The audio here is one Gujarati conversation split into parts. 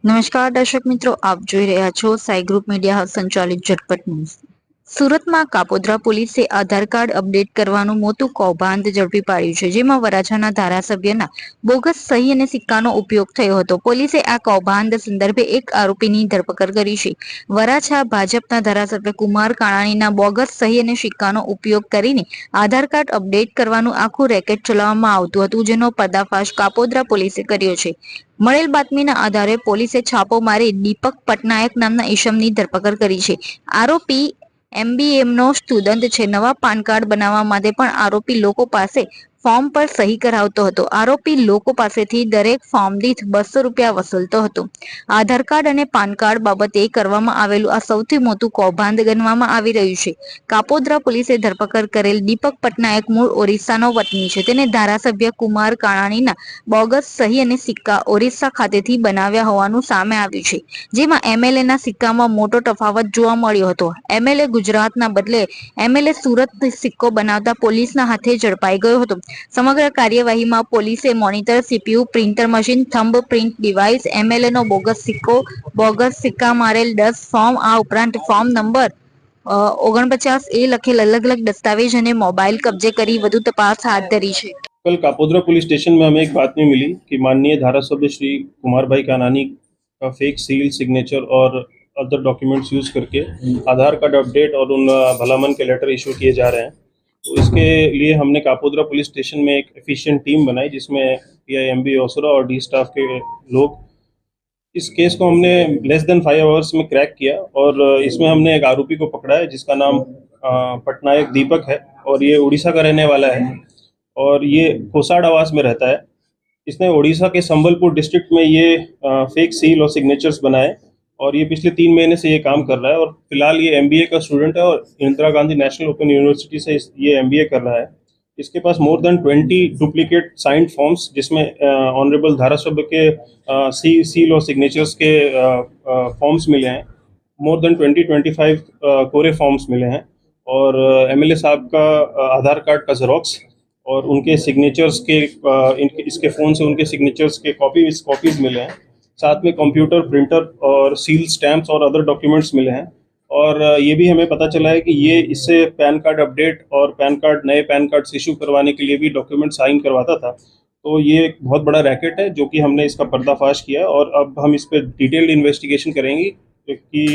નમસ્કાર દર્શક મિત્રો, આપ જોઈ રહ્યા છો સાઈ ગ્રુપ મીડિયા હાઉસ સંચાલિત ઝટપટ ન્યૂઝ। સુરતમાં કાપોદ્રા પોલીસે આધાર કાર્ડ અપડેટ કરવાનું મોટું કૌભાંડ ઝડપી પાડ્યું છે, જેમાં વરાછાના ધારાસભ્યના બોગસ સહી અને સિક્કાનો ઉપયોગ થયો હતો। પોલીસે આ કૌભાંડ સંદર્ભે એક આરોપીની ધરપકડ કરી છે। વરાછા ભાજપના ધારાસભ્ય કુમાર કાણાણીના બોગસ સહી અને સિક્કાનો ઉપયોગ કરીને આધાર કાર્ડ અપડેટ કરવાનું આખું રેકેટ ચલાવવામાં આવતું હતું, જેનો પર્દાફાશ કાપોદ્રા પોલીસે કર્યો છે। મળેલ બાતમીના આધારે પોલીસે છાપો મારી દીપક પટનાયક નામના ઈસમની ધરપકડ કરી છે। આરોપી MBAનો સ્ટુડન્ટ છે। નવા પાન કાર્ડ બનાવવા માટે પણ આરોપી લોકો પાસે ફોર્મ પર સહી કરાવતો હતો। આરોપી લોકો પાસેથી દરેક ફોર્મ દીઠ 200 રૂપિયા વસૂલતો હતો। આધાર કાર્ડ અને પાન કાર્ડ બાબતે કરવામાં આવેલું આ સૌથી મોટું કૌભાંડ ગણવામાં આવી રહ્યું છે। કાપોદ્રા પોલીસે ધરપકડ કરેલ દીપક પટનાયક મૂળ ઓરિસ્સાનો વતની છે। તેને ધારાસભ્ય કુમાર કાણાણીના બોગસ સહી અને સિક્કા ઓરિસ્સા ખાતેથી બનાવ્યા હોવાનું સામે આવ્યું છે, જેમાં MLAના સિક્કામાં મોટો તફાવત જોવા મળ્યો હતો। MLA ગુજરાતના બદલે MLA સુરત સિક્કો બનાવતા પોલીસના હાથે ઝડપાઈ ગયો હતો। સમગ્ર કાર્યવાહીમાં પોલીસે monitor, CPU, printer machine, thumb print device, MLAનો બોગસ સિક્કો, બોગસ સિક્કા મારેલ 10 ફોર્મ, આ ઉપરાંત ફોર્મ નંબર 49A લખેલ અલગ અલગ दस्तावेज અને मोबाइल कब्जे કરી વધુ તપાસ હાથ ધરી છે। कल कापोद्रा पुलिस स्टेशन में हमें एक बातमी मिली कि माननीय धारासभ्य श्री कुमार भाई कानानी का फेक सील, सिग्नेचर और अदर डॉक्यूमेंट्स यूज करके आधार कार्ड अपडेट और उन भलामन के लेटर इशू किए जा रहे हैं। तो इसके लिए हमने कापोद्रा पुलिस स्टेशन में एक एफिशिएंट टीम बनाई, जिसमें PIMB ओसरा और डी स्टाफ के लोग। इस केस को हमने लेस देन 5 आवर्स में क्रैक किया और इसमें हमने एक आरोपी को पकड़ा है, जिसका नाम पटनायक दीपक है और ये उड़ीसा का रहने वाला है और ये कोसाड आवास में रहता है। इसने उड़ीसा के संबलपुर डिस्ट्रिक्ट में ये फेक सील और सिग्नेचर्स बनाए और ये पिछले 3 महीने से ये काम कर रहा है और फिलहाल ये MBA का स्टूडेंट है और Indira Gandhi national open university से ये MBA कर रहा है। इसके पास more than 20 duplicate signed forms, जिसमें ऑनरेबल धारासभ्य के सील और सिग्नेचर्स के फॉर्म्स मिले हैं। मोर देन 20-25 कोरे फॉर्म्स मिले हैं और MLA साहब का आधार कार्ड का जेरोक्स और उनके सिग्नेचर्स के इसके फ़ोन से उनके सिग्नेचर्स के कॉपीज़ मिले हैं। साथ में कंप्यूटर, प्रिंटर और सील स्टैम्प्स और अदर डॉक्यूमेंट्स मिले हैं। और ये भी हमें पता चला है कि ये इससे पैन कार्ड अपडेट और नए पैन कार्ड्स इशू करवाने के लिए भी डॉक्यूमेंट साइन करवाता था। तो ये एक बहुत बड़ा रैकेट है, जो कि हमने इसका पर्दाफाश किया और अब हम इस पर डिटेल्ड इन्वेस्टिगेशन करेंगे कि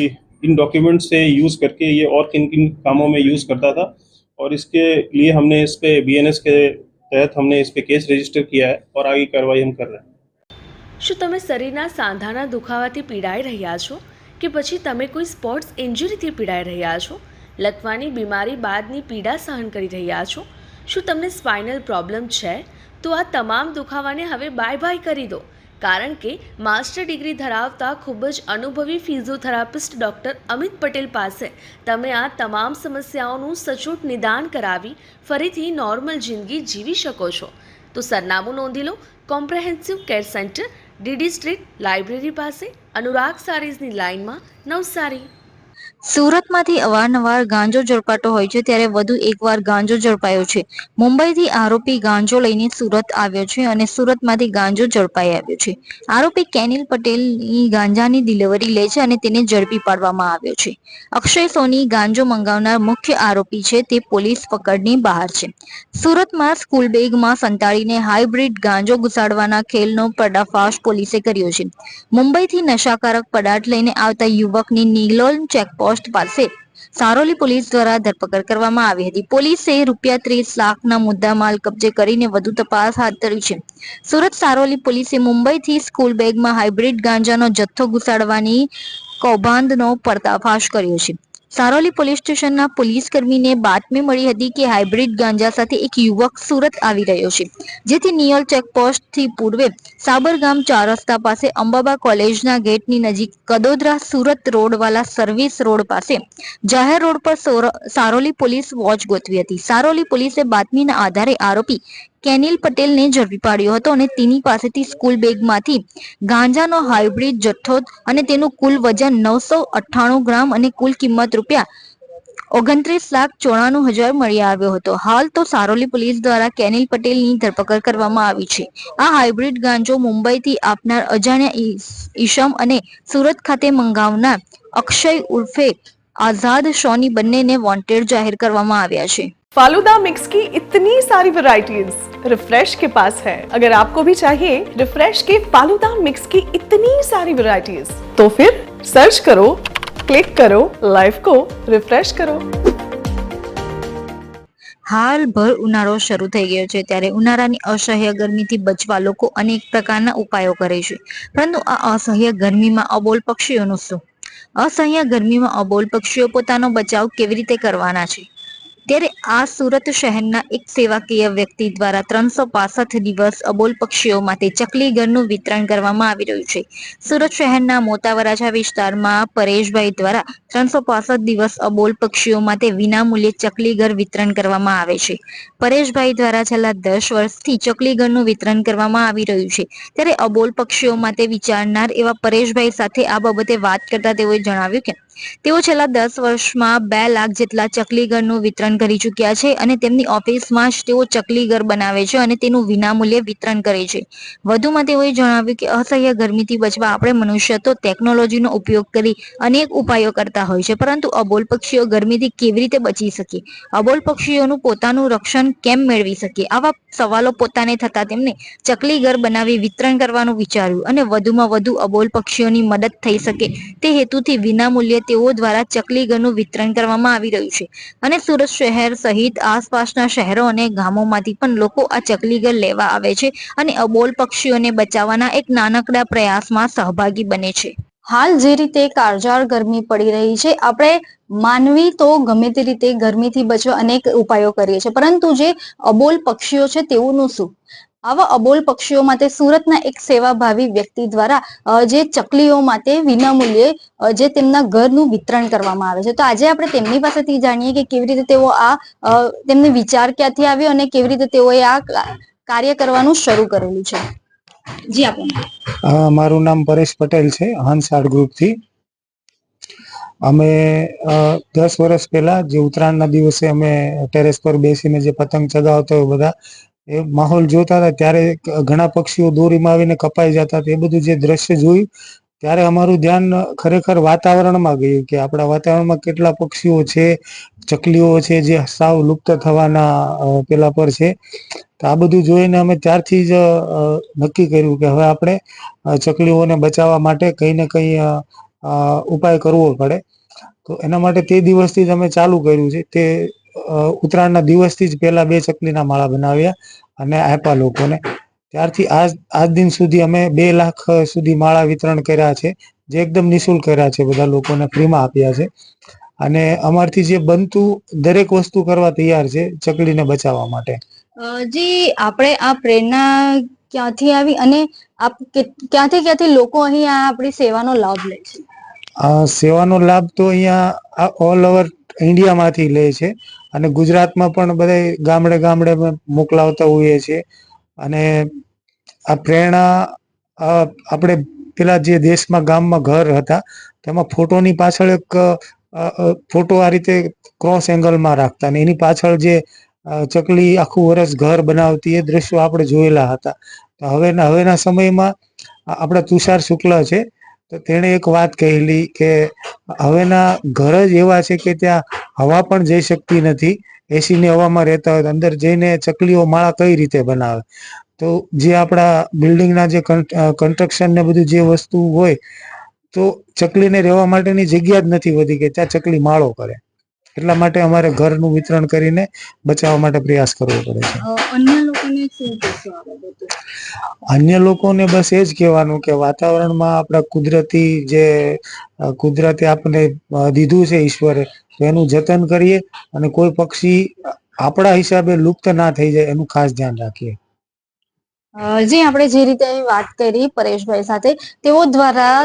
इन डॉक्यूमेंट से यूज़ करके ये और किन किन कामों में यूज़ करता था। और इसके लिए हमने इस पे BNS के तहत हमने इस पे केस रजिस्टर किया है और आगे कार्रवाई हम कर रहे हैं। શું તમે શરીરના સાંધાના દુખાવાથી પીડાઈ રહ્યા છો કે પછી તમે કોઈ સ્પોર્ટ્સ ઇન્જરીથી પીડાઈ રહ્યા છો? લકવાની બીમારી બાદની પીડા સહન કરી રહ્યા છો? શું તમને સ્પાઇનલ પ્રોબ્લેમ છે? તો આ તમામ દુખાવાને હવે બાય બાય કરી દો, કારણ કે માસ્ટર ડિગ્રી ધરાવતા ખૂબ જ અનુભવી ફિઝિયોથેરાપિસ્ટ ડૉક્ટર અમિત પટેલ પાસે તમે આ તમામ સમસ્યાઓનું સચોટ નિદાન કરાવી ફરીથી નોર્મલ જિંદગી જીવી શકો છો। તો સરનામું નોંધી લો, comprehensive care centre, DD street, library પાસે, અનુરાગ સારીઝની લાઇનમાં, નવસારી। સુરતમાંથી અવારનવાર ગાંજો ઝડપાતો હોય છે, ત્યારે વધુ એકવાર ગાંજો ઝડપાયો છે। મુંબઈથી આરોપી ગાંજો લઈને સુરત આવ્યો છે અને સુરતમાંથી ગાંજો ઝડપાઈ આવ્યો છે। આરોપી કેનિલ પટેલની ગાંજાની ડિલિવરી લે છે અને તેને ઝડપી પાડવામાં આવ્યો છે। અક્ષય સોની ગાંજો મંગાવનાર મુખ્ય આરોપી છે, તે પોલીસ પકડની બહાર છે। સુરતમાં સ્કૂલ બેગમાં સંતાડીને હાઇબ્રિડ ગાંજો ઘુસાડવાના ખેલનો પર્દાફાશ પોલીસે કર્યો છે। મુંબઈથી નશાકારક પદાર્થ લઈને આવતા યુવકની નિગલોલ ચેકપોસ્ટ પાસે સારોલી પોલીસ દ્વારા ધરપકડ કરવામાં આવી હતી। પોલીસે ₹30 લાખના મુદ્દામાલ કબ્જે કરીને વધુ તપાસ હાથ ધરી છે। સુરત સારોલી પોલીસે મુંબઈથી સ્કૂલ બેગમાં હાઇબ્રિડ ગાંજાનો જથ્થો ઘુસાડવાની કૌભાંડનો પર્દાફાશ કર્યો છે। સારોલી પોલીસ સ્ટેશનના પોલીસકર્મીને બાતમી મળી હતી કે હાઇબ્રિડ ગાંજા સાથે એક યુવક સુરત આવી રહ્યો છે, જેથી નિયોલ ચેકપોસ્ટથી પૂર્વે સાબરગામ 4 રસ્તા પાસે અંબાબા કોલેજના ગેટની નજીક કડોદરા સુરત રોડવાલા સર્વિસ રોડ પાસે જાહેર રોડ પર સારોલી પોલીસ વોચ ગોઠવી હતી। સારોલી પોલીસે બાતમીના આધારે આરોપી કેનિલ પટેલને ઝડપી પાડ્યો હતો અને તેની પાસેથી સ્કૂલ બેગમાંથી ગાંજાનો હાઇબ્રિડ જથ્થો અને તેનું કુલ વજન 998 ગ્રામ અને કુલ કિંમત 29,94,000 મળી આવ્યો હતો. હાલ તો સારોલી પોલીસ દ્વારા કેનિલ પટેલની ધરપકડ કરવામાં આવી છે. આ હાઇબ્રિડ ગાંજો મુંબઈથી આપનાર અજાણ્યા ઈશમ અને સુરત ખાતે મંગાવનાર અક્ષય ઉર્ફે आजाद शॉनी બંનેને वॉन्टेड जाहिर કરવામાં આવ્યા છે. फालूदा मिक्स की इतनी सारी वैरायटीज रिफ्रेश के पास है. अगर आपको भी चाहिए रिफ्रेश के फालूदा मिक्स की इतनी सारी वैरायटीज तो फिर सर्च करो, क्लिक करो, लाइफ को रिफ्रेश करो. હાલ ભર ઉનાળો શરૂ થઈ ગયો છે, ત્યારે ઉનાળાની અસહ્ય ગરમીથી બચવા લોકો અનેક પ્રકારના ઉપાયો કરે છે, પરંતુ આ અસહ્ય ગરમીમાં અબોલ પક્ષીઓનું શું? અસહ્ય ગરમીમાં અબોલ પક્ષીઓ પોતાનો બચાવ કેવી રીતે કરવાના છે? ત્યારે આ સુરત શહેરના એક સેવાકીય વ્યક્તિ દ્વારા 365 દિવસ અબોલ પક્ષીઓ માટે ચકલી ઘરનું વિતરણ કરવામાં આવી રહ્યું છે. સુરત શહેરના મોટા વરાછા વિસ્તારમાં પરેશભાઈ દ્વારા 365 દિવસ અબોલ પક્ષીઓ માટે વિનામૂલ્યે ચકલી ઘર વિતરણ કરવામાં આવે છે. પરેશભાઈ દ્વારા છેલ્લા 10 વર્ષથી ચકલી ઘરનું વિતરણ કરવામાં આવી રહ્યું છે. ત્યારે અબોલ પક્ષીઓ માટે વિચારનાર એવા પરેશભાઈ સાથે આ બાબતે વાત કરતા તેઓએ જણાવ્યું કે તેઓ છેલ્લા 10 વર્ષમાં 2 લાખ જેટલા ચકલી ઘરનું વિતરણ કરી ચૂક્યા છે અને તેમની ઓફિસમાં જ તેઓ ચકલી ઘર બનાવે છે અને તેનું વિનામૂલ્યે વિતરણ કરે છે. વધુમાં તેઓએ જણાવ્યું કે અસહ્ય ગરમીથી બચવા આપણે મનુષ્ય તો ટેકનોલોજીનો ઉપયોગ કરી અનેક ઉપાયો કરતા હોય છે, પરંતુ અબોલ પક્ષીઓ ગરમીથી કેવી રીતે બચી શકે? અબોલ પક્ષીઓનું પોતાનું રક્ષણ કેમ મેળવી શકે? આવા સવાલો પોતાને થતા તેમને ચકલી ઘર બનાવી વિતરણ કરવાનું વિચાર્યું અને વધુમાં વધુ અબોલ પક્ષીઓની મદદ થઈ શકે તે હેતુથી વિનામૂલ્યે તેઓ દ્વારા ચકલી ઘરનું વિતરણ કરવામાં આવી રહ્યું છે અને સુરત શહેર સહિત આસપાસના શહેરો અને ગામોમાંથી પણ લોકો આ ચકલી ઘર લેવા આવે છે અને અબોલ પક્ષીઓને બચાવવાના એક નાનકડા પ્રયાસમાં સહભાગી બને છે. હાલ જે રીતે કાળઝાળ ગરમી પડી રહી છે, આપણે માનવી તો ગમે તે રીતે ગરમીથી બચવા અનેક ઉપાયો કરીએ છીએ, પરંતુ જે અબોલ પક્ષીઓ છે તેઓનું શું? આવા અબોલ પક્ષીઓ માટે સુરતના એક સેવાભાવી વ્યક્તિ દ્વારા જે ચકલીઓ માટે વિનામૂલ્યે જે તેમના ઘરનું વિતરણ કરવામાં આવે છે, તો આજે આપણે તેમની પાસેથી જાણીએ કે કેવી રીતે તેઓ તેમને વિચાર ક્યાંથી આવ્યો અને કેવી રીતે તેઓએ આ કાર્ય કરવાનું શરૂ કરેલું છે. જી આપણને મારું નામ પરેશ પટેલ છે, હંસ આર્ટ ગ્રુપ થી. અમે 10 વર્ષ પહેલા જે ઉત્તરાયણના દિવસે અમે ટેરેસ પર બેસીને જે પતંગ ચગાવતા હોય બધા એ માહોલ જોતા હતા, ત્યારે ઘણા પક્ષીઓ દોરીમાં આવીને કપાઈ જતા. એ બધું જે દ્રશ્ય જોયું ત્યારે અમારું ધ્યાન ખરેખર વાતાવરણમાં ગયું કે આપણા વાતાવરણમાં કેટલા પક્ષીઓ છે, ચકલીઓ છે જે સાવ લુપ્ત થવાના પેલા પર છે. તો આ બધું જોઈને અમે ત્યારથી જ નક્કી કર્યું કે હવે આપણે ચકલીઓને બચાવવા માટે કંઈ ને કંઈ ઉપાય કરવો પડે. તો એના માટે તે દિવસથી જ અમે ચાલુ કર્યું છે. તે ઉત્તરાયણના દિવસથી જ પહેલા 2 ચકલીના માળા બનાવ્યા અને આપ્યા લોકોને. ત્યારથી આજ દિન સુધી અમે 2 લાખ સુધી માળા વિતરણ કર્યા છે, જે એકદમ નિઃશુલ્ક કર્યા છે, બધા લોકોને ફ્રીમાં આપ્યા છે. અને અમારથી જે બનતું દરેક વસ્તુ કરવા તૈયાર છે ચકલીને બચાવવા માટે. જી આપણે આ પ્રેરણા ક્યાંથી આવી અને ક્યાંથી લોકો અહીં આપણી સેવાનો લાભ લે છે? આ સેવાનો લાભ તો અહીંયા ઓલ ઓવર ઇન્ડિયામાંથી લે છે અને ગુજરાતમાં પણ બધા ગામડે ગામડે મોકલાવતા હોઈએ છીએ. અને આ પ્રેરણા આપણે પેલા જે દેશમાં ગામમાં ઘર હતા તેમાં ફોટોની પાછળ એક ફોટો આ રીતે ક્રોસ એંગલમાં રાખતા અને એની પાછળ જે ચકલી આખું વર્ષ ઘર બનાવતી એ દ્રશ્યો આપણે જોયેલા હતા. તો હવેના સમયમાં આપણા તુષાર શુક્લ છે, તો તેણે એક વાત કહેલી કે હવેના ઘર જ એવા છે કે ત્યાં હવા પણ જઈ શકતી નથી. એસીની હવામાં રહેતા હોય તો અંદર જઈને ચકલીઓ માળા કઈ રીતે બનાવે? તો જે આપણા બિલ્ડિંગના જે કન્સ્ટ્રક્શન ને બધું જે વસ્તુ હોય, તો ચકલીને રહેવા માટેની જગ્યા જ નથી વધી કે ત્યાં ચકલી માળો કરે. એટલા માટે અમારે ઘરનું વિતરણ કરીને બચાવવા માટે પ્રયાસ કરવો પડે છે. અન્ય લોકોને બસ એ જ કહેવાનું કે વાતાવરણમાં આપણા કુદરતે આપણે દીધું છે ઈશ્વરે, તો એનું જતન કરીએ અને કોઈ પક્ષી આપણા હિસાબે લુપ્ત ના થઈ જાય એનું ખાસ ધ્યાન રાખીએ. જી આપણે જે રીતે વાત કરી પરેશભાઈ સાથે, તેઓ દ્વારા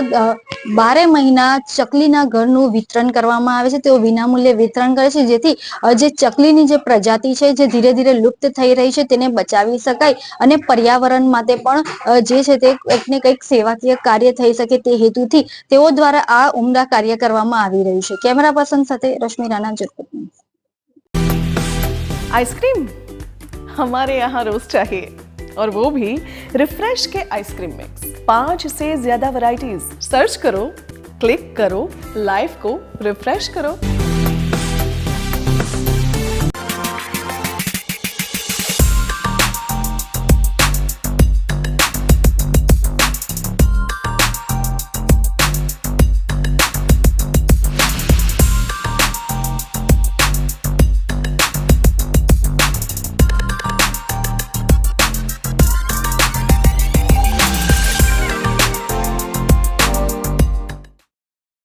12 મહિના ચકલીના ઘરનું વિતરણ કરવામાં આવે છે. તેઓ વિનામૂલ્યે વિતરણ કરે છે, જેથી જે ચકલીની જે પ્રજાતિ છે જે ધીરે ધીરે લુપ્ત થઈ રહી છે તેને બચાવી શકાય અને પર્યાવરણ માટે પણ જે છે તે કંઈક ને કંઈક સેવાકીય કાર્ય થઈ શકે તે હેતુથી તેઓ દ્વારા આ ઉમદા કાર્ય કરવામાં આવી રહ્યું છે. કેમેરા પર્સન સાથે રશ્મિ રાણા, જરપટ. आइसक्रीम हमारे यहाँ रोज चाहिए, और वो भी रिफ्रेश के आइसक्रीम मिक्स। 5 से ज्यादा वैरायटीज। सर्च करो, क्लिक करो, लाइफ को रिफ्रेश करो।